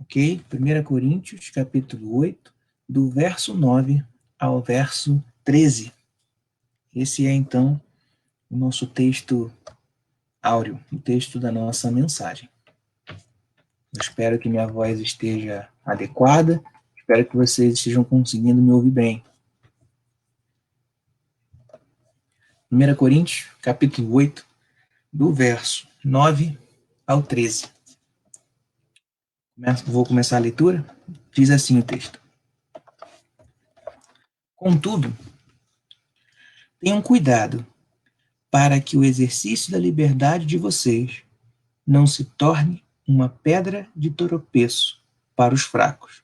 ok? 1 Coríntios, capítulo 8, do verso 9 ao verso 13. Esse é, então, o nosso texto áureo, o texto da nossa mensagem. Eu espero que minha voz esteja adequada, espero que vocês estejam conseguindo me ouvir bem. 1 Coríntios, capítulo 8, do verso 9 ao 13. Vou começar a leitura. Diz assim o texto. Contudo, tenham cuidado para que o exercício da liberdade de vocês não se torne uma pedra de tropeço para os fracos.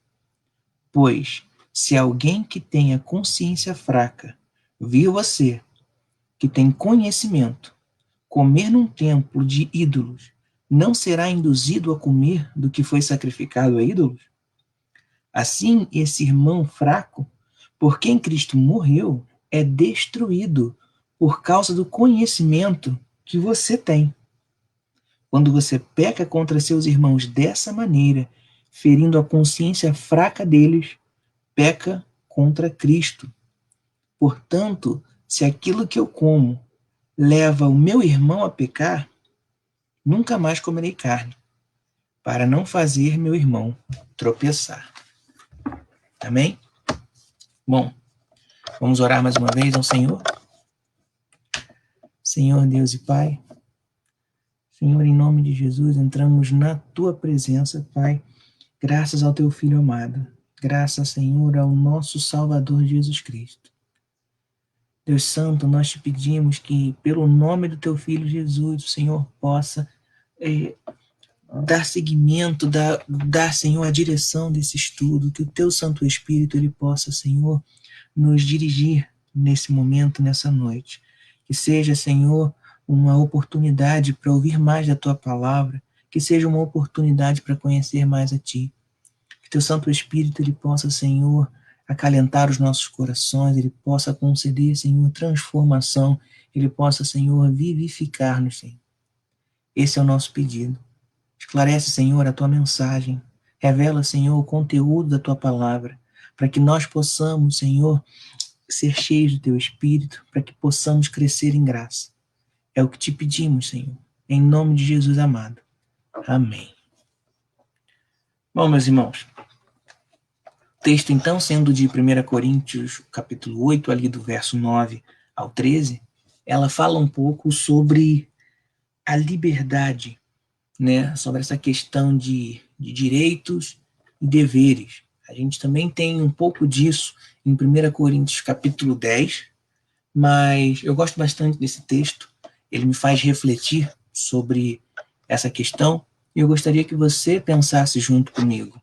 Pois, se alguém que tenha consciência fraca viu você, que tem conhecimento, comer num templo de ídolos, não será induzido a comer do que foi sacrificado a ídolos? Assim, esse irmão fraco, por quem Cristo morreu, é destruído por causa do conhecimento que você tem. Quando você peca contra seus irmãos dessa maneira, ferindo a consciência fraca deles, peca contra Cristo. Portanto, se aquilo que eu como leva o meu irmão a pecar, nunca mais comerei carne, para não fazer meu irmão tropeçar. Amém? Bom, vamos orar mais uma vez ao Senhor. Senhor Deus e Pai, Senhor, em nome de Jesus, entramos na Tua presença, Pai, graças ao Teu Filho amado, graças, Senhor, ao nosso Salvador Jesus Cristo. Deus Santo, nós te pedimos que, pelo nome do Teu Filho Jesus, o Senhor possa dar seguimento, dar, Senhor, a direção desse estudo, que o Teu Santo Espírito, ele possa, Senhor, nos dirigir nesse momento, nessa noite. Que seja, Senhor, uma oportunidade para ouvir mais da Tua palavra, que seja uma oportunidade para conhecer mais a Ti. Que Teu Santo Espírito, ele possa, Senhor, acalentar os nossos corações, ele possa conceder, Senhor, transformação, ele possa, Senhor, vivificar-nos, Senhor. Esse é o nosso pedido. Esclarece, Senhor, a Tua mensagem. Revela, Senhor, o conteúdo da Tua palavra, para que nós possamos, Senhor, ser cheios do Teu Espírito, para que possamos crescer em graça. É o que te pedimos, Senhor, em nome de Jesus amado. Amém. Bom, meus irmãos, o texto, então, sendo de 1 Coríntios, capítulo 8, ali do verso 9 ao 13, ela fala um pouco sobre a liberdade, né? Sobre essa questão de direitos e deveres. A gente também tem um pouco disso em 1 Coríntios, capítulo 10, mas eu gosto bastante desse texto, ele me faz refletir sobre essa questão, e eu gostaria que você pensasse junto comigo.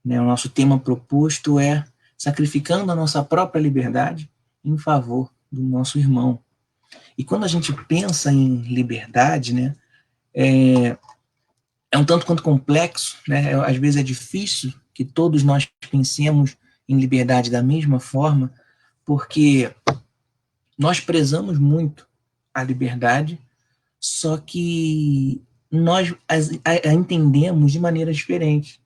O nosso tema proposto é sacrificando a nossa própria liberdade em favor do nosso irmão. E quando a gente pensa em liberdade, né, é um tanto quanto complexo, né? Às vezes é difícil que todos nós pensemos em liberdade da mesma forma, porque nós prezamos muito a liberdade, só que nós a entendemos de maneiras diferentes.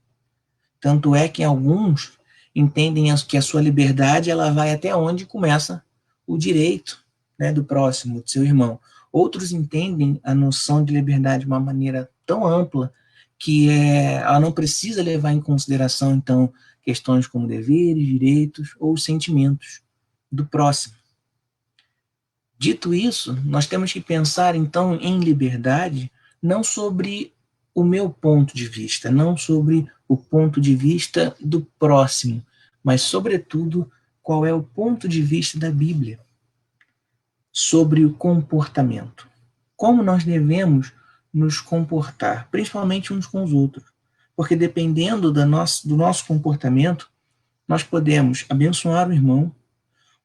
Tanto é que alguns entendem que a sua liberdade ela vai até onde começa o direito, né, do próximo, do seu irmão. Outros entendem a noção de liberdade de uma maneira tão ampla que ela não precisa levar em consideração, então, questões como deveres, direitos ou sentimentos do próximo. Dito isso, nós temos que pensar, então, em liberdade não sobre o meu ponto de vista, não sobre o ponto de vista do próximo, mas, sobretudo, qual é o ponto de vista da Bíblia sobre o comportamento. Como nós devemos nos comportar, principalmente uns com os outros. Porque dependendo do nosso comportamento, nós podemos abençoar o irmão,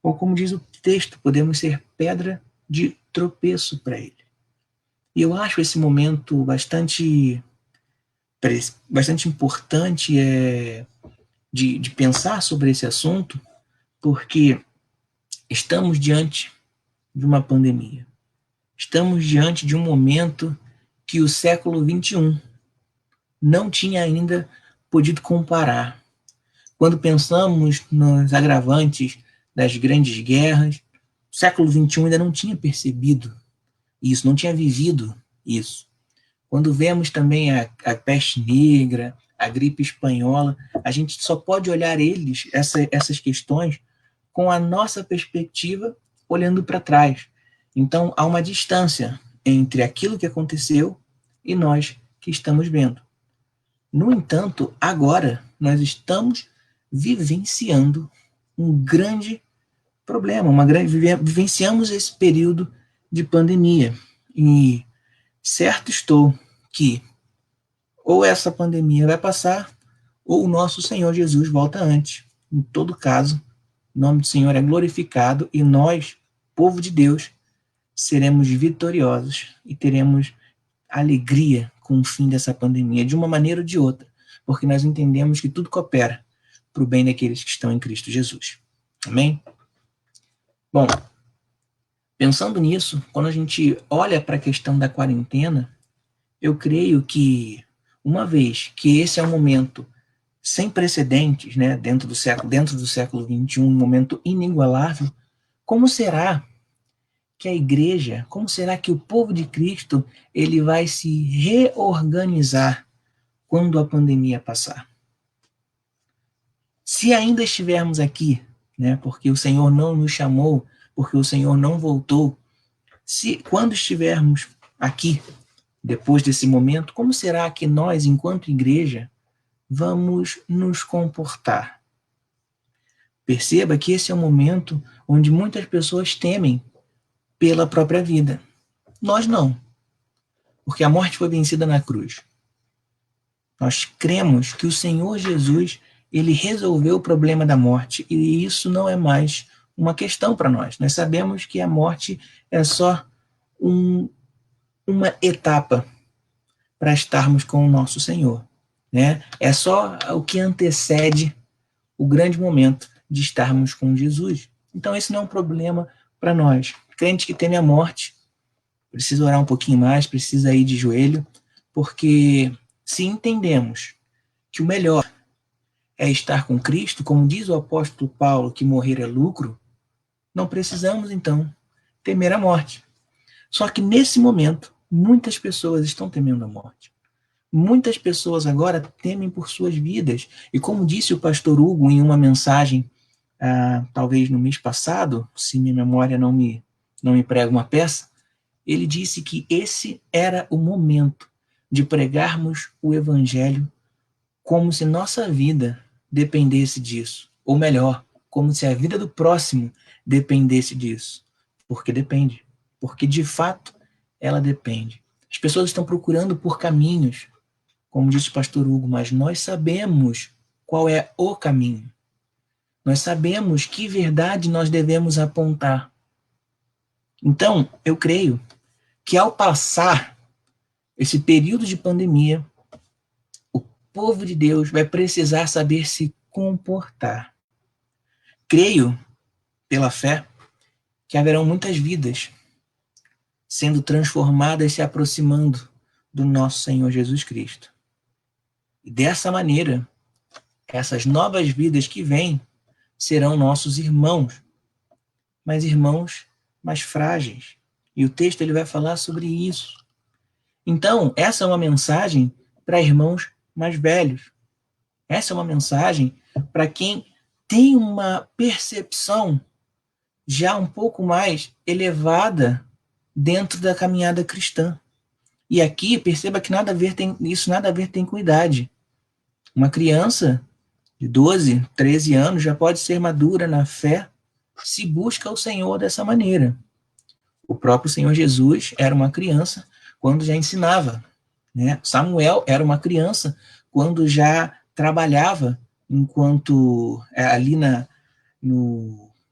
ou como diz o texto, podemos ser pedra de tropeço para ele. E eu acho esse momento bastante importante de pensar sobre esse assunto, porque estamos diante de uma pandemia. Estamos diante de um momento que o século XXI não tinha ainda podido comparar. Quando pensamos nos agravantes das grandes guerras, o século XXI ainda não tinha percebido isso, não tinha vivido isso. Quando vemos também a peste negra, a gripe espanhola, a gente só pode olhar essas questões com a nossa perspectiva olhando para trás. Então, há uma distância entre aquilo que aconteceu e nós que estamos vendo. No entanto, agora nós estamos vivenciando um grande problema, vivenciamos esse período de pandemia. E certo estou que ou essa pandemia vai passar, ou o nosso Senhor Jesus volta antes. Em todo caso, o nome do Senhor é glorificado e nós, povo de Deus, seremos vitoriosos e teremos alegria com o fim dessa pandemia, de uma maneira ou de outra, porque nós entendemos que tudo coopera para o bem daqueles que estão em Cristo Jesus. Amém? Bom, pensando nisso, quando a gente olha para a questão da quarentena, eu creio que, uma vez que esse é um momento sem precedentes, né, dentro do século XXI, um momento inigualável, como será que a igreja, como será que o povo de Cristo ele vai se reorganizar quando a pandemia passar? Se ainda estivermos aqui, né, porque o Senhor não nos chamou, porque o Senhor não voltou, quando estivermos aqui, depois desse momento, como será que nós, enquanto igreja, vamos nos comportar? Perceba que esse é um momento onde muitas pessoas temem pela própria vida. Nós não, porque a morte foi vencida na cruz. Nós cremos que o Senhor Jesus, ele resolveu o problema da morte e isso não é mais uma questão para nós. Nós sabemos que a morte é só uma etapa para estarmos com o nosso Senhor, né? É só o que antecede o grande momento de estarmos com Jesus. Então esse não é um problema para nós. Crente que teme a morte precisa orar um pouquinho mais, precisa ir de joelho, porque se entendemos que o melhor é estar com Cristo, como diz o apóstolo Paulo, que morrer é lucro, não precisamos então temer a morte. Só que nesse momento, muitas pessoas estão temendo a morte. Muitas pessoas agora temem por suas vidas. E como disse o pastor Hugo em uma mensagem, talvez no mês passado, se minha memória não me prega uma peça, ele disse que esse era o momento de pregarmos o evangelho como se nossa vida dependesse disso. Ou melhor, como se a vida do próximo dependesse disso. Porque depende. Porque de fato ela depende. As pessoas estão procurando por caminhos, como disse o pastor Hugo, mas nós sabemos qual é o caminho. Nós sabemos que verdade nós devemos apontar. Então, eu creio que ao passar esse período de pandemia, o povo de Deus vai precisar saber se comportar. Creio, pela fé, que haverão muitas vidas sendo transformadas, se aproximando do nosso Senhor Jesus Cristo. E dessa maneira, essas novas vidas que vêm serão nossos irmãos, mas irmãos mais frágeis. E o texto ele vai falar sobre isso. Então, essa é uma mensagem para irmãos mais velhos. Essa é uma mensagem para quem tem uma percepção já um pouco mais elevada dentro da caminhada cristã. E aqui, perceba que isso nada a ver tem com idade. Uma criança de 12, 13 anos já pode ser madura na fé se busca o Senhor dessa maneira. O próprio Senhor Jesus era uma criança quando já ensinava, né? Samuel era uma criança quando já trabalhava enquanto ali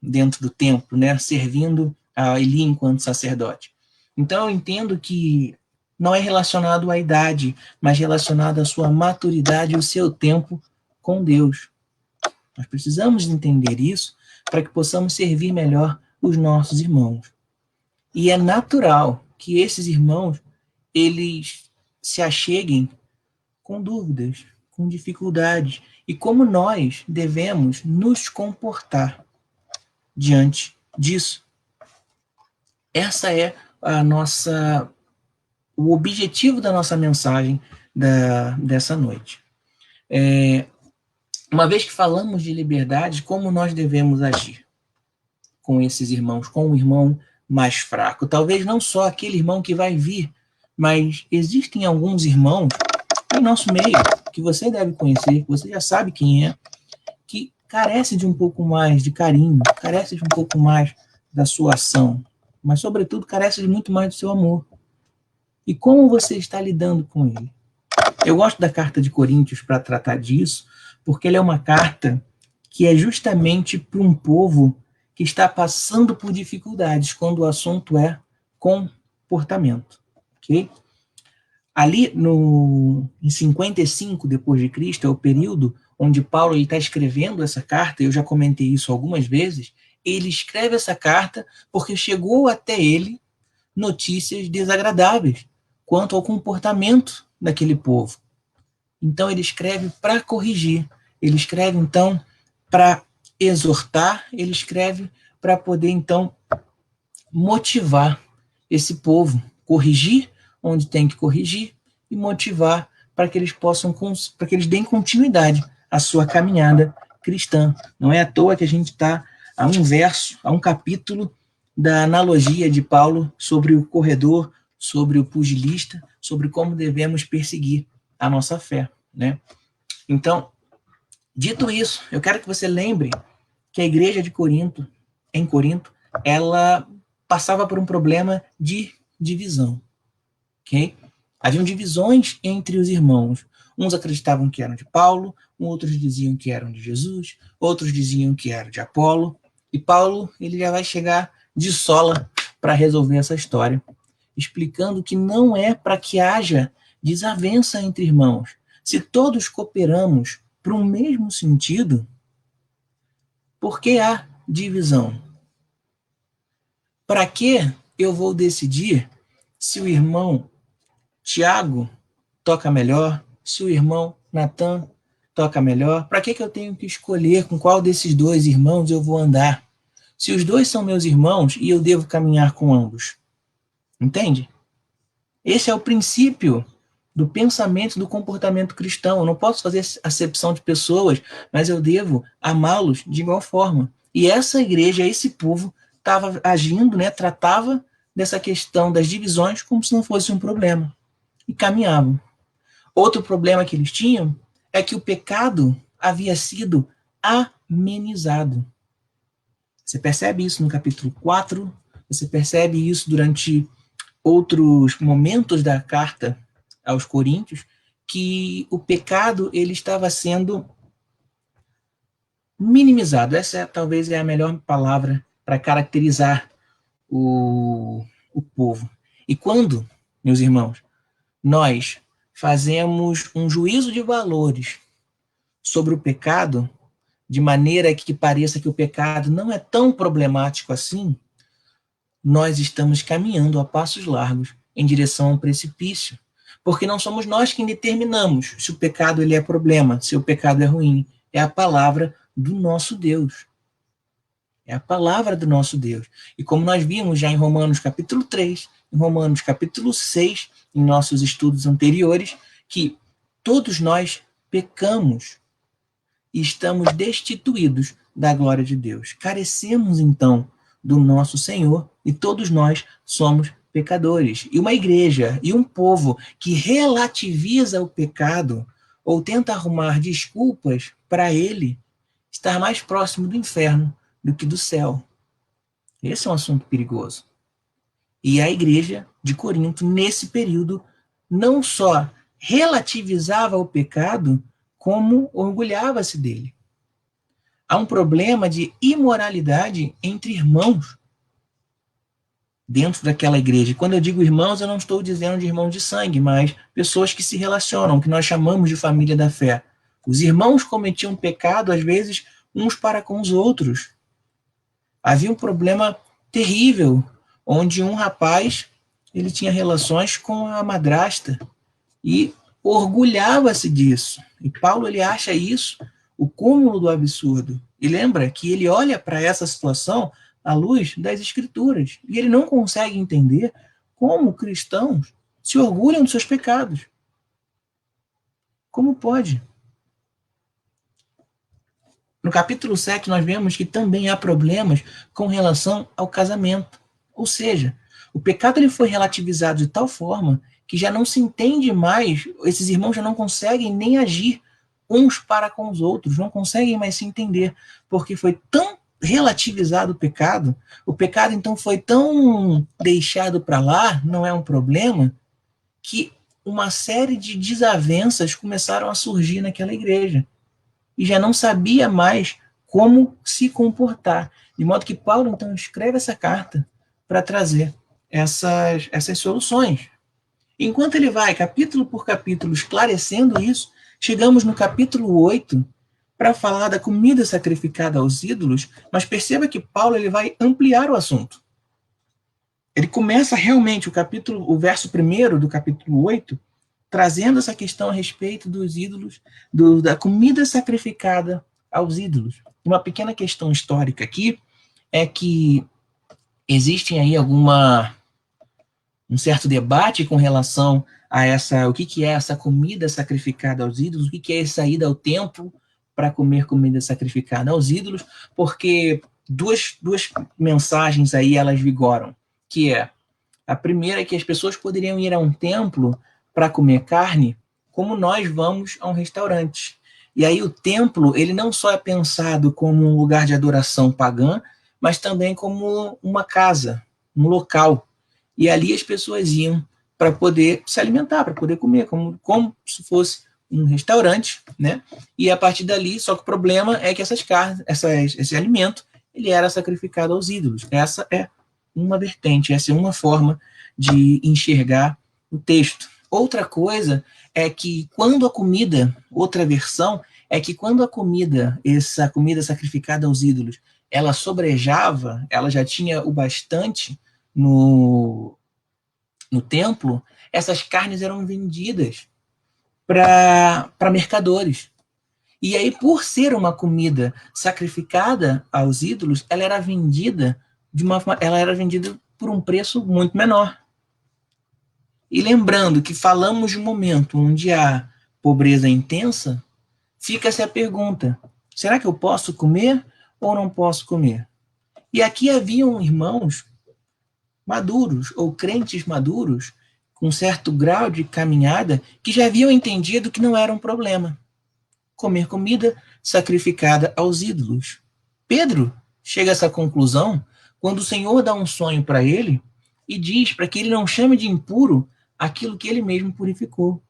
dentro do templo, né? Servindo a Eli enquanto sacerdote. Então eu entendo que não é relacionado à idade, mas relacionado à sua maturidade e o seu tempo com Deus. Nós precisamos entender isso para que possamos servir melhor os nossos irmãos. E é natural que esses irmãos, eles se acheguem com dúvidas, com dificuldades e como nós devemos nos comportar diante disso. Essa é o objetivo da nossa mensagem dessa noite. Uma vez que falamos de liberdade, como nós devemos agir com esses irmãos, com o irmão mais fraco? Talvez não só aquele irmão que vai vir, mas existem alguns irmãos no nosso meio, que você deve conhecer, que você já sabe quem é, que carece de um pouco mais de carinho, carece de um pouco mais da sua ação, mas, sobretudo, carece de muito mais do seu amor. E como você está lidando com ele? Eu gosto da carta de Coríntios para tratar disso, porque ela é uma carta que é justamente para um povo que está passando por dificuldades quando o assunto é comportamento. Ok? Ali em 55 depois de Cristo, é o período onde Paulo está escrevendo essa carta, eu já comentei isso algumas vezes. Ele escreve essa carta porque chegou até ele notícias desagradáveis quanto ao comportamento daquele povo. Então ele escreve para corrigir, ele escreve então para exortar, ele escreve para poder então motivar esse povo, corrigir onde tem que corrigir e motivar para que eles para que eles deem continuidade à sua caminhada cristã. Não é à toa que a gente está a um verso, a um capítulo da analogia de Paulo sobre o corredor, sobre o pugilista, sobre como devemos perseguir a nossa fé, né? Então, dito isso, eu quero que você lembre que a igreja de Corinto, em Corinto, ela passava por um problema de divisão, ok? Haviam divisões entre os irmãos. Uns acreditavam que eram de Paulo, outros diziam que eram de Jesus, outros diziam que eram de Apolo. E Paulo, ele já vai chegar de sola para resolver essa história, explicando que não é para que haja desavença entre irmãos. Se todos cooperamos para um mesmo sentido, por que há divisão? Para que eu vou decidir se o irmão Tiago toca melhor, se o irmão Natan toca melhor? Para que eu tenho que escolher com qual desses dois irmãos eu vou andar? Se os dois são meus irmãos e eu devo caminhar com ambos. Entende? Esse é o princípio do pensamento, do comportamento cristão. Eu não posso fazer acepção de pessoas, mas eu devo amá-los de igual forma. E essa igreja, esse povo, estava agindo, né, tratava dessa questão das divisões como se não fosse um problema. E caminhavam. Outro problema que eles tinham é que o pecado havia sido amenizado. Você percebe isso no capítulo 4, você percebe isso durante outros momentos da carta aos Coríntios, que o pecado ele estava sendo minimizado. Essa talvez é a melhor palavra para caracterizar o povo. E quando, meus irmãos, nós fazemos um juízo de valores sobre o pecado, de maneira que pareça que o pecado não é tão problemático assim, nós estamos caminhando a passos largos em direção ao precipício. Porque não somos nós quem determinamos se o pecado ele é problema, se o pecado é ruim. É a palavra do nosso Deus. É a palavra do nosso Deus. E como nós vimos já em Romanos capítulo 3, em Romanos capítulo 6, em nossos estudos anteriores, que todos nós pecamos e estamos destituídos da glória de Deus. Carecemos, então, do nosso Senhor e todos nós somos pecadores. E uma igreja e um povo que relativiza o pecado ou tenta arrumar desculpas para ele estar mais próximo do inferno do que do céu. Esse é um assunto perigoso. E a igreja de Corinto, nesse período, não só relativizava o pecado, como orgulhava-se dele. Há um problema de imoralidade entre irmãos dentro daquela igreja. E quando eu digo irmãos, eu não estou dizendo de irmãos de sangue, mas pessoas que se relacionam, que nós chamamos de família da fé. Os irmãos cometiam pecado, às vezes, uns para com os outros. Havia um problema terrível, onde um rapaz ele tinha relações com a madrasta, e orgulhava-se disso. E Paulo, ele acha isso o cúmulo do absurdo. E lembra que ele olha para essa situação à luz das Escrituras. E ele não consegue entender como cristãos se orgulham dos seus pecados. Como pode? No capítulo 7, nós vemos que também há problemas com relação ao casamento. Ou seja, o pecado ele foi relativizado de tal forma que já não se entende mais, esses irmãos já não conseguem nem agir uns para com os outros, não conseguem mais se entender, porque foi tão relativizado o pecado então foi tão deixado para lá, não é um problema, que uma série de desavenças começaram a surgir naquela igreja. E já não sabia mais como se comportar. De modo que Paulo, então, escreve essa carta para trazer essas soluções. Enquanto ele vai, capítulo por capítulo, esclarecendo isso, chegamos no capítulo 8 para falar da comida sacrificada aos ídolos, mas perceba que Paulo ele vai ampliar o assunto. Ele começa realmente o verso 1 do capítulo 8, trazendo essa questão a respeito dos ídolos, da comida sacrificada aos ídolos. Uma pequena questão histórica aqui é que existem aí um certo debate com relação a o que é essa comida sacrificada aos ídolos, o que é essa ida ao templo para comer comida sacrificada aos ídolos, porque duas mensagens aí elas vigoram, que é a primeira é que as pessoas poderiam ir a um templo para comer carne, como nós vamos a um restaurante. E aí o templo, ele não só é pensado como um lugar de adoração pagã, mas também como uma casa, um local. E ali as pessoas iam para poder se alimentar, para poder comer, como se fosse um restaurante, né? E a partir dali, só que o problema é que essas carnes, esse alimento, ele era sacrificado aos ídolos. Essa é uma vertente, essa é uma forma de enxergar o texto. Outra coisa é que quando a comida, outra versão, é que quando a comida, essa comida sacrificada aos ídolos, ela sobrejava, ela já tinha o bastante no templo, essas carnes eram vendidas para mercadores. E aí, por ser uma comida sacrificada aos ídolos, ela era vendida por um preço muito menor. E lembrando que falamos de um momento onde há pobreza intensa, fica-se a pergunta: será que eu posso comer ou não posso comer? E aqui haviam irmãos maduros, ou crentes maduros, com certo grau de caminhada, que já haviam entendido que não era um problema comer comida sacrificada aos ídolos. Pedro chega a essa conclusão quando o Senhor dá um sonho para ele e diz para que ele não chame de impuro aquilo que ele mesmo purificou.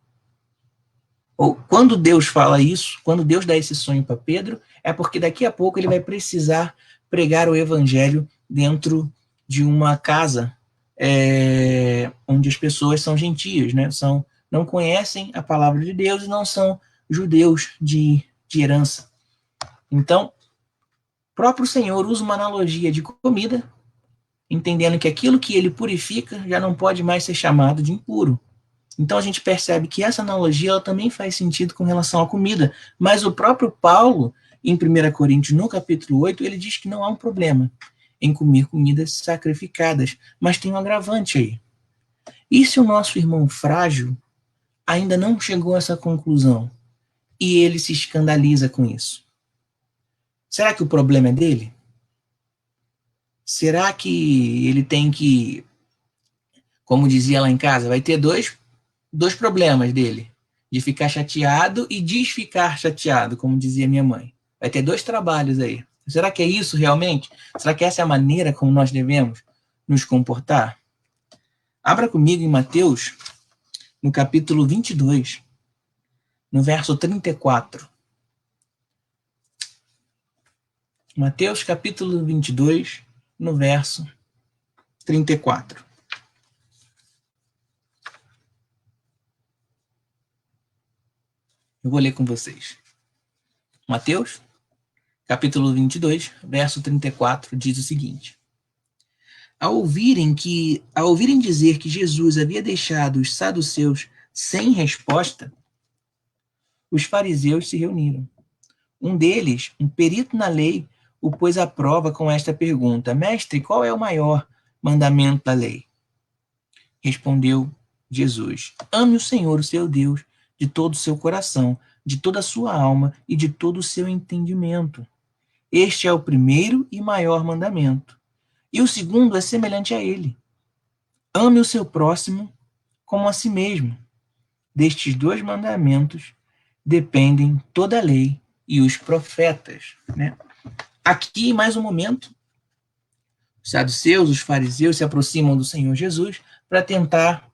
Ou quando Deus fala isso, quando Deus dá esse sonho para Pedro, é porque daqui a pouco ele vai precisar pregar o evangelho dentro de uma casa onde as pessoas são gentias, né? Não conhecem a palavra de Deus e não são judeus de herança. Então, o próprio Senhor usa uma analogia de comida, entendendo que aquilo que ele purifica já não pode mais ser chamado de impuro. Então a gente percebe que essa analogia ela também faz sentido com relação à comida, mas o próprio Paulo, em 1 Coríntios, no capítulo 8, ele diz que não há um problema em comer comidas sacrificadas, mas tem um agravante aí. E se o nosso irmão frágil ainda não chegou a essa conclusão e ele se escandaliza com isso? Será que o problema é dele? Será que ele tem que, como dizia lá em casa, vai ter dois problemas dele, de ficar chateado e desficar chateado, como dizia minha mãe. Vai ter dois trabalhos aí. Será que é isso realmente? Será que essa é a maneira como nós devemos nos comportar? Abra comigo em Mateus, no capítulo 22, no verso 34. Mateus, capítulo 22, no verso 34. Eu vou ler com vocês. Mateus, capítulo 22, verso 34, diz o seguinte: Ao ouvirem dizer que Jesus havia deixado os saduceus sem resposta, os fariseus se reuniram. Um deles, um perito na lei, o pôs à prova com esta pergunta: Mestre, qual é o maior mandamento da lei? Respondeu Jesus: Ame o Senhor, o seu Deus, de todo o seu coração, de toda a sua alma e de todo o seu entendimento. Este é o primeiro e maior mandamento. E o segundo é semelhante a ele: ame o seu próximo como a si mesmo. Destes dois mandamentos dependem toda a lei e os profetas. Né? Aqui, mais um momento, os saduceus, os fariseus se aproximam do Senhor Jesus para tentar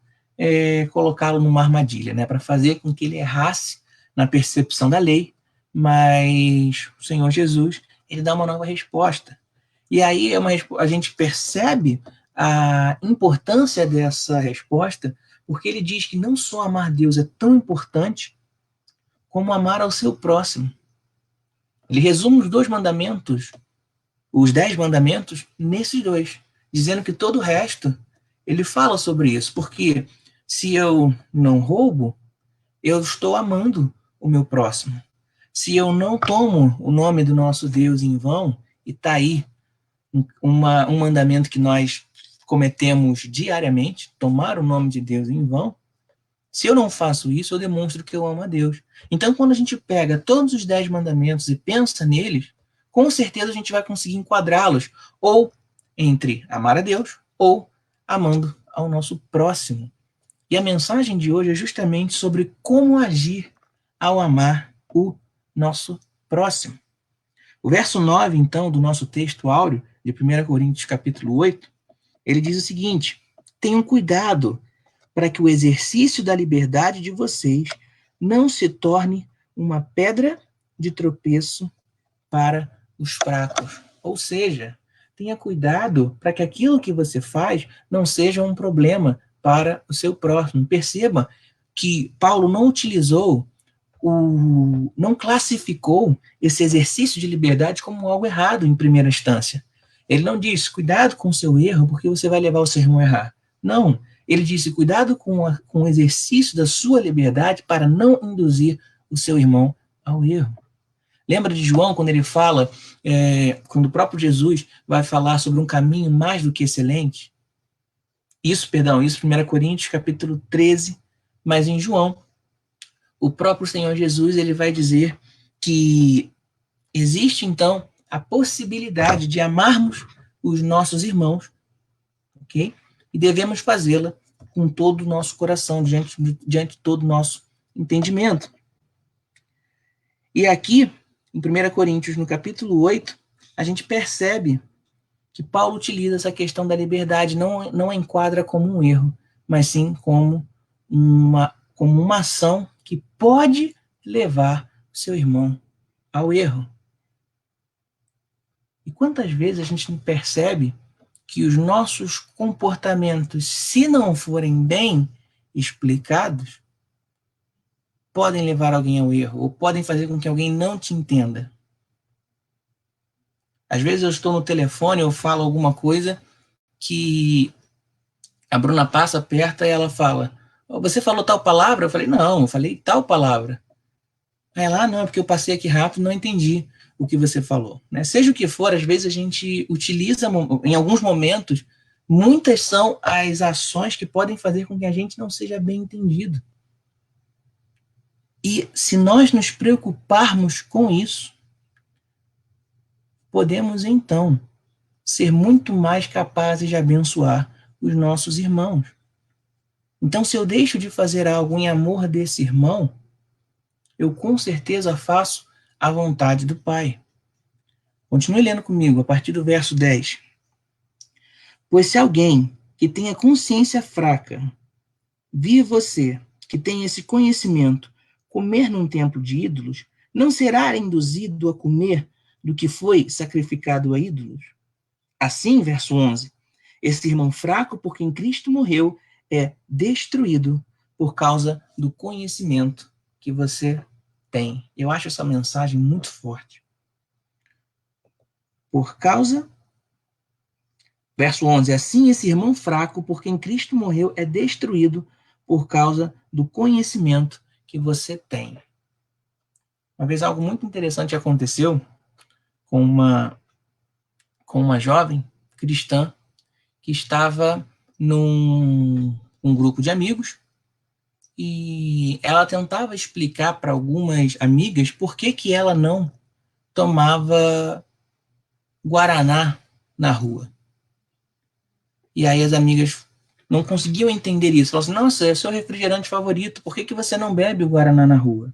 colocá-lo numa armadilha, né? Para fazer com que ele errasse na percepção da lei, mas o Senhor Jesus ele dá uma nova resposta. E aí a gente percebe a importância dessa resposta, porque ele diz que não só amar Deus é tão importante, como amar ao seu próximo. Ele resume os dois mandamentos, os 10 mandamentos, nesses dois, dizendo que todo o resto, ele fala sobre isso, porque se eu não roubo, eu estou amando o meu próximo. Se eu não tomo o nome do nosso Deus em vão, e está aí um mandamento que nós cometemos diariamente, tomar o nome de Deus em vão, se eu não faço isso, eu demonstro que eu amo a Deus. Então, quando a gente pega todos os 10 mandamentos e pensa neles, com certeza a gente vai conseguir enquadrá-los ou entre amar a Deus ou amando ao nosso próximo. E a mensagem de hoje é justamente sobre como agir ao amar o nosso próximo. O verso 9, então, do nosso texto áureo, de 1 Coríntios capítulo 8, ele diz o seguinte: tenham cuidado para que o exercício da liberdade de vocês não se torne uma pedra de tropeço para os fracos. Ou seja, tenha cuidado para que aquilo que você faz não seja um problema para o seu próximo. Perceba que Paulo não utilizou, não classificou esse exercício de liberdade como algo errado em primeira instância. Ele não disse, cuidado com o seu erro, porque você vai levar o seu irmão a errar. Não, ele disse, cuidado com o exercício da sua liberdade para não induzir o seu irmão ao erro. Lembra de João, quando ele fala, quando o próprio Jesus vai falar sobre um caminho mais do que excelente? Isso 1 Coríntios, capítulo 13, mas em João, o próprio Senhor Jesus, ele vai dizer que existe, então, a possibilidade de amarmos os nossos irmãos, ok? E devemos fazê-la com todo o nosso coração, diante de todo o nosso entendimento. E aqui, em 1 Coríntios, no capítulo 8, a gente percebe que Paulo utiliza essa questão da liberdade, não a enquadra como um erro, mas sim como uma ação que pode levar o seu irmão ao erro. E quantas vezes a gente percebe que os nossos comportamentos, se não forem bem explicados, podem levar alguém ao erro, ou podem fazer com que alguém não te entenda. Às vezes eu estou no telefone, eu falo alguma coisa que a Bruna passa, aperta e ela fala, você falou tal palavra? Eu falei, não, eu falei tal palavra. Aí ela, não, é porque eu passei aqui rápido e não entendi o que você falou. Né? Seja o que for, às vezes a gente utiliza, em alguns momentos, muitas são as ações que podem fazer com que a gente não seja bem entendido. E se nós nos preocuparmos com isso, podemos então ser muito mais capazes de abençoar os nossos irmãos. Então, se eu deixo de fazer algo em amor desse irmão, eu com certeza faço a vontade do Pai. Continue lendo comigo, a partir do verso 10. Pois se alguém que tenha consciência fraca vir você, que tem esse conhecimento, comer num templo de ídolos, não será induzido a comer do que foi sacrificado a ídolos? Assim, verso 11, esse irmão fraco por quem Cristo morreu é destruído por causa do conhecimento que você tem. Eu acho essa mensagem muito forte. Por causa, verso 11, assim esse irmão fraco por quem Cristo morreu é destruído por causa do conhecimento que você tem. Uma vez algo muito interessante aconteceu com uma jovem cristã que estava num um grupo de amigos e ela tentava explicar para algumas amigas por que que ela não tomava guaraná na rua. E aí as amigas não conseguiam entender isso. Falaram assim, nossa, é o seu refrigerante favorito, por que que você não bebe o guaraná na rua?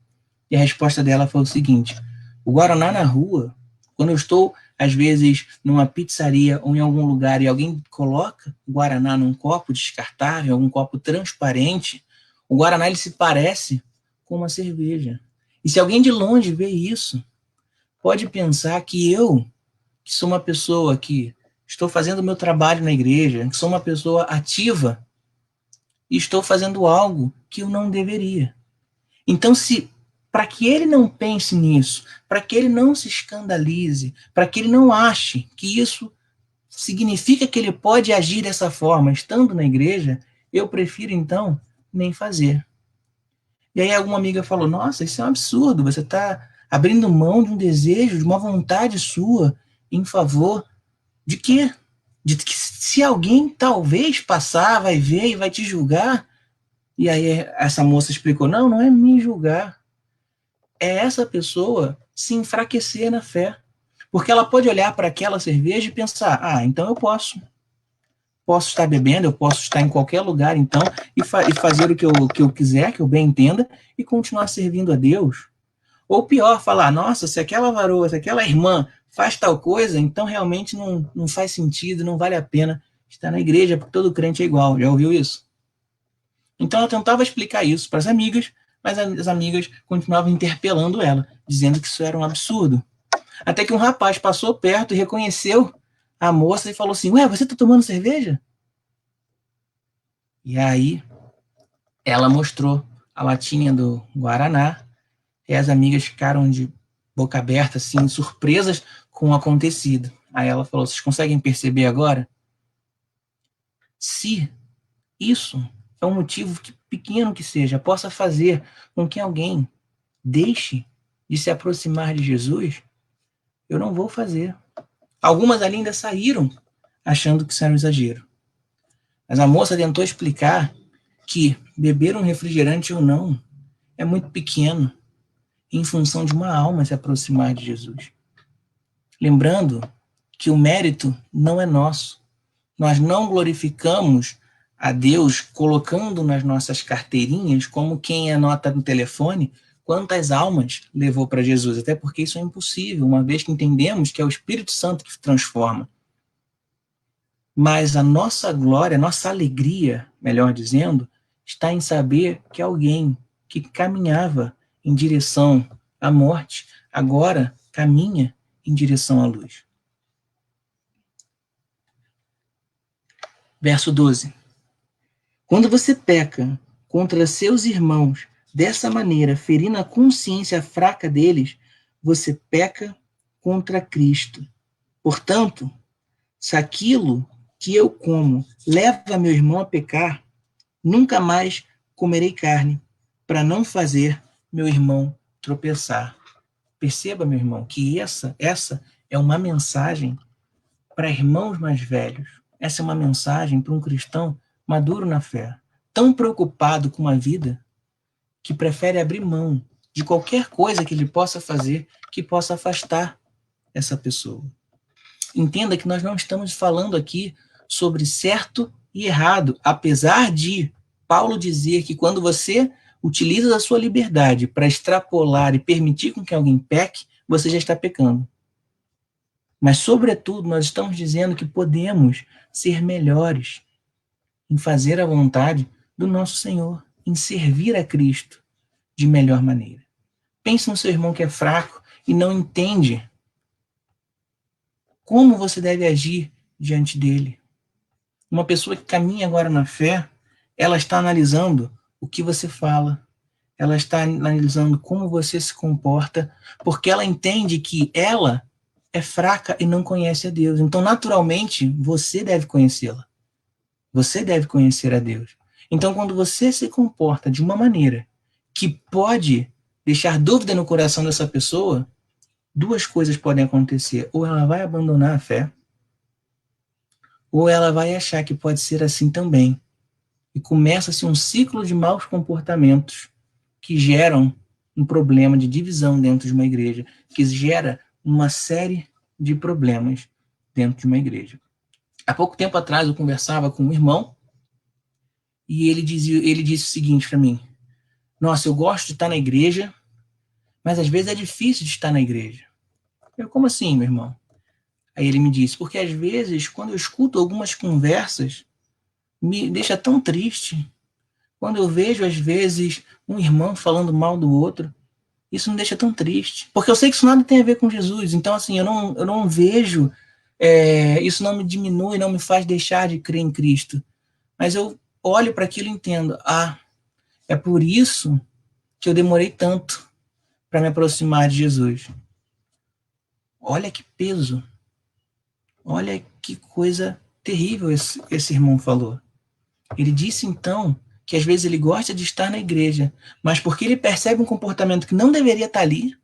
E a resposta dela foi o seguinte, o guaraná na rua, quando eu estou, às vezes, numa pizzaria ou em algum lugar e alguém coloca o guaraná num copo descartável, algum copo transparente, o guaraná ele se parece com uma cerveja. E se alguém de longe vê isso, pode pensar que eu, que sou uma pessoa que estou fazendo o meu trabalho na igreja, que sou uma pessoa ativa e estou fazendo algo que eu não deveria. Então, se para que ele não pense nisso, para que ele não se escandalize, para que ele não ache que isso significa que ele pode agir dessa forma estando na igreja, eu prefiro então nem fazer. E aí alguma amiga falou: "Nossa, isso é um absurdo, você está abrindo mão de um desejo, de uma vontade sua em favor de quê? De que se alguém talvez passar, vai ver e vai te julgar". E aí essa moça explicou: "Não, não é me julgar, é essa pessoa se enfraquecer na fé. Porque ela pode olhar para aquela cerveja e pensar, ah, então eu posso estar bebendo, eu posso estar em qualquer lugar, então, e fazer o que eu quiser, que eu bem entenda, e continuar servindo a Deus. Ou pior, falar, nossa, se aquela varoa, se aquela irmã faz tal coisa, então realmente não faz sentido, não vale a pena estar na igreja, porque todo crente é igual. Já ouviu isso? Então ela tentava explicar isso para as amigas, mas as amigas continuavam interpelando ela, dizendo que isso era um absurdo. Até que um rapaz passou perto e reconheceu a moça e falou assim, ué, você tá tomando cerveja? E aí ela mostrou a latinha do Guaraná e as amigas ficaram de boca aberta, assim, surpresas com o acontecido. Aí ela falou, vocês conseguem perceber agora? Se isso é um motivo que, pequeno que seja, possa fazer com que alguém deixe de se aproximar de Jesus, eu não vou fazer. Algumas ali ainda saíram achando que isso era um exagero. Mas a moça tentou explicar que beber um refrigerante ou não é muito pequeno em função de uma alma se aproximar de Jesus. Lembrando que o mérito não é nosso. Nós não glorificamos a Deus colocando nas nossas carteirinhas como quem anota no telefone quantas almas levou para Jesus, até porque isso é impossível, uma vez que entendemos que é o Espírito Santo que transforma. Mas a nossa glória, a nossa alegria, melhor dizendo, está em saber que alguém que caminhava em direção à morte, agora caminha em direção à luz. Verso 12. Quando você peca contra seus irmãos dessa maneira, ferindo a consciência fraca deles, você peca contra Cristo. Portanto, se aquilo que eu como leva meu irmão a pecar, nunca mais comerei carne, para não fazer meu irmão tropeçar. Perceba, meu irmão, que essa é uma mensagem para irmãos mais velhos. Essa é uma mensagem para um cristão maduro na fé, tão preocupado com a vida que prefere abrir mão de qualquer coisa que ele possa fazer que possa afastar essa pessoa. Entenda que nós não estamos falando aqui sobre certo e errado, apesar de Paulo dizer que quando você utiliza a sua liberdade para extrapolar e permitir com que alguém peque, você já está pecando. Mas, sobretudo, nós estamos dizendo que podemos ser melhores em fazer a vontade do nosso Senhor, em servir a Cristo de melhor maneira. Pense no seu irmão que é fraco e não entende como você deve agir diante dele. Uma pessoa que caminha agora na fé, ela está analisando o que você fala, ela está analisando como você se comporta, porque ela entende que ela é fraca e não conhece a Deus. Então, naturalmente, você deve conhecê-la. Você deve conhecer a Deus. Então, quando você se comporta de uma maneira que pode deixar dúvida no coração dessa pessoa, duas coisas podem acontecer. Ou ela vai abandonar a fé, ou ela vai achar que pode ser assim também. E começa-se um ciclo de maus comportamentos que geram um problema de divisão dentro de uma igreja, que gera uma série de problemas dentro de uma igreja. Há pouco tempo atrás eu conversava com um irmão e ele disse o seguinte para mim: nossa, eu gosto de estar na igreja, mas às vezes é difícil de estar na igreja. Eu, como assim, meu irmão? Aí ele me disse, porque às vezes, quando eu escuto algumas conversas, me deixa tão triste. Quando eu vejo, às vezes, um irmão falando mal do outro, isso me deixa tão triste. Porque eu sei que isso nada tem a ver com Jesus. Então, assim, eu não vejo, isso não me diminui, não me faz deixar de crer em Cristo. Mas eu olho para aquilo e entendo, é por isso que eu demorei tanto para me aproximar de Jesus. Olha que peso. Olha que coisa terrível esse irmão falou. Ele disse, então, que às vezes ele gosta de estar na igreja, mas porque ele percebe um comportamento que não deveria estar ali,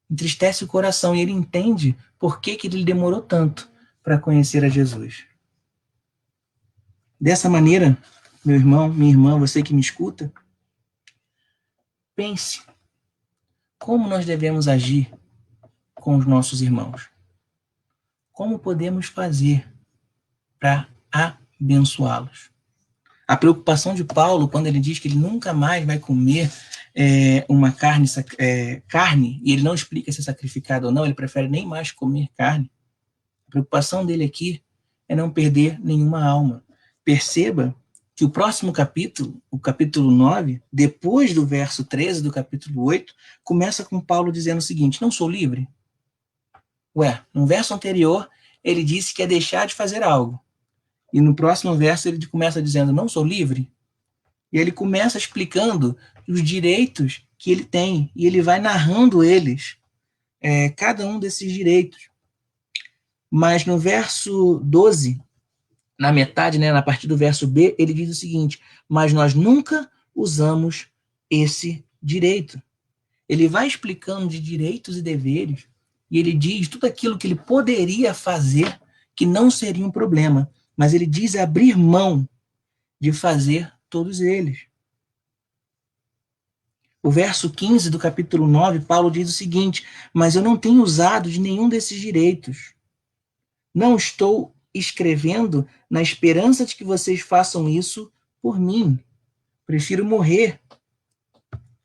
entristece o coração e ele entende por que ele demorou tanto para conhecer a Jesus. Dessa maneira, meu irmão, minha irmã, você que me escuta, pense como nós devemos agir com os nossos irmãos. Como podemos fazer para abençoá-los? A preocupação de Paulo, quando ele diz que ele nunca mais vai comer uma carne, e ele não explica se é sacrificado ou não, ele prefere nem mais comer carne. A preocupação dele aqui é não perder nenhuma alma. Perceba que o próximo capítulo, o capítulo 9, depois do verso 13 do capítulo 8, começa com Paulo dizendo o seguinte: não sou livre? No verso anterior, ele disse que é deixar de fazer algo. E no próximo verso ele começa dizendo, não sou livre? E ele começa explicando os direitos que ele tem. E ele vai narrando eles, cada um desses direitos. Mas no verso 12, na metade, na partir do verso B, ele diz o seguinte, mas nós nunca usamos esse direito. Ele vai explicando de direitos e deveres, e ele diz tudo aquilo que ele poderia fazer que não seria um problema. Mas ele diz abrir mão de fazer todos eles. O verso 15 do capítulo 9, Paulo diz o seguinte, mas eu não tenho usado de nenhum desses direitos. Não estou escrevendo na esperança de que vocês façam isso por mim. Prefiro morrer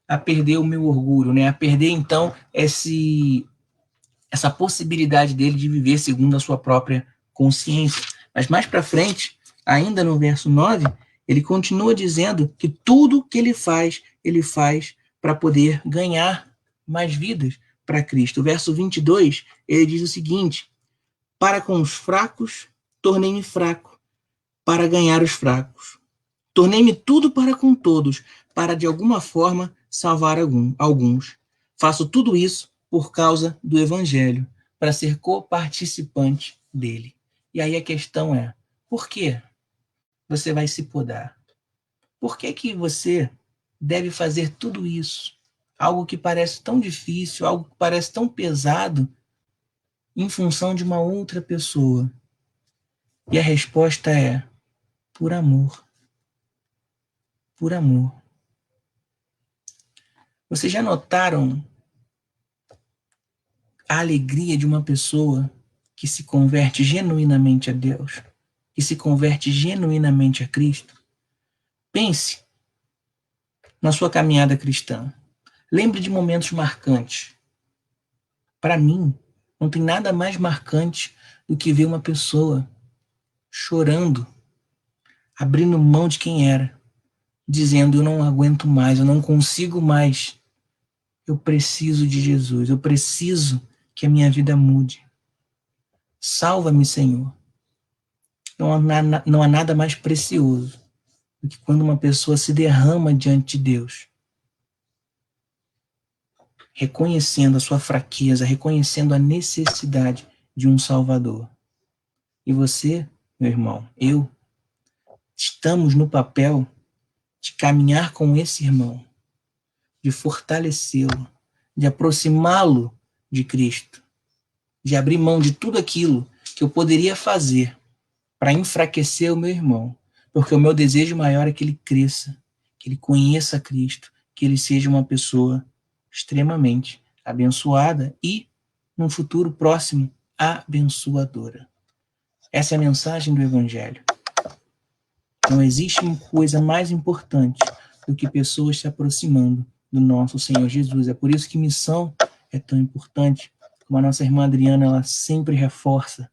a perder o meu orgulho, a perder, então, essa possibilidade dele de viver segundo a sua própria consciência. Mas mais para frente, ainda no verso 9, ele continua dizendo que tudo que ele faz para poder ganhar mais vidas para Cristo. O verso 22, ele diz o seguinte, para com os fracos, tornei-me fraco, para ganhar os fracos. Tornei-me tudo para com todos, para de alguma forma salvar alguns. Faço tudo isso por causa do Evangelho, para ser coparticipante dele. E aí a questão é, por que você vai se podar? Por que você deve fazer tudo isso? Algo que parece tão difícil, algo que parece tão pesado, em função de uma outra pessoa. E a resposta é, por amor. Por amor. Vocês já notaram a alegria de uma pessoa que se converte genuinamente a Deus, que se converte genuinamente a Cristo? Pense na sua caminhada cristã. Lembre de momentos marcantes. Para mim, não tem nada mais marcante do que ver uma pessoa chorando, abrindo mão de quem era, dizendo, eu não aguento mais, eu não consigo mais, eu preciso de Jesus, eu preciso que a minha vida mude. Salva-me, Senhor. Não há nada mais precioso do que quando uma pessoa se derrama diante de Deus, reconhecendo a sua fraqueza, reconhecendo a necessidade de um Salvador. E você, meu irmão, estamos no papel de caminhar com esse irmão, de fortalecê-lo, de aproximá-lo de Cristo, de abrir mão de tudo aquilo que eu poderia fazer para enfraquecer o meu irmão, porque o meu desejo maior é que ele cresça, que ele conheça Cristo, que ele seja uma pessoa extremamente abençoada e, num futuro próximo, abençoadora. Essa é a mensagem do Evangelho. Não existe uma coisa mais importante do que pessoas se aproximando do nosso Senhor Jesus. É por isso que missão é tão importante. Como a nossa irmã Adriana, ela sempre reforça.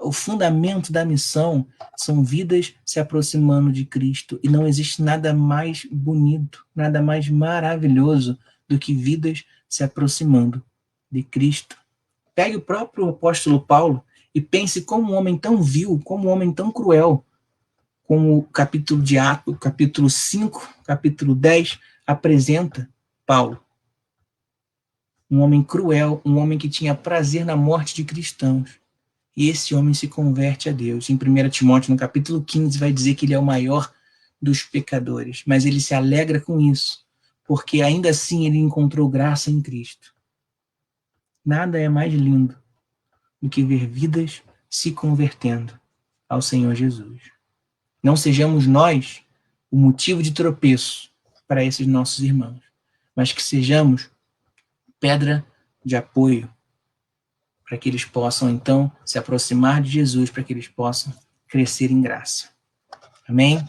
O fundamento da missão são vidas se aproximando de Cristo. E não existe nada mais bonito, nada mais maravilhoso do que vidas se aproximando de Cristo. Pegue o próprio apóstolo Paulo e pense como um homem tão vil, como um homem tão cruel, como o capítulo de Atos, capítulo 5, capítulo 10, apresenta Paulo. Um homem cruel, um homem que tinha prazer na morte de cristãos. E esse homem se converte a Deus. Em 1 Timóteo, no capítulo 15, vai dizer que ele é o maior dos pecadores. Mas ele se alegra com isso, porque ainda assim ele encontrou graça em Cristo. Nada é mais lindo do que ver vidas se convertendo ao Senhor Jesus. Não sejamos nós o motivo de tropeço para esses nossos irmãos, mas que sejamos pedra de apoio para que eles possam, então, se aproximar de Jesus, para que eles possam crescer em graça. Amém?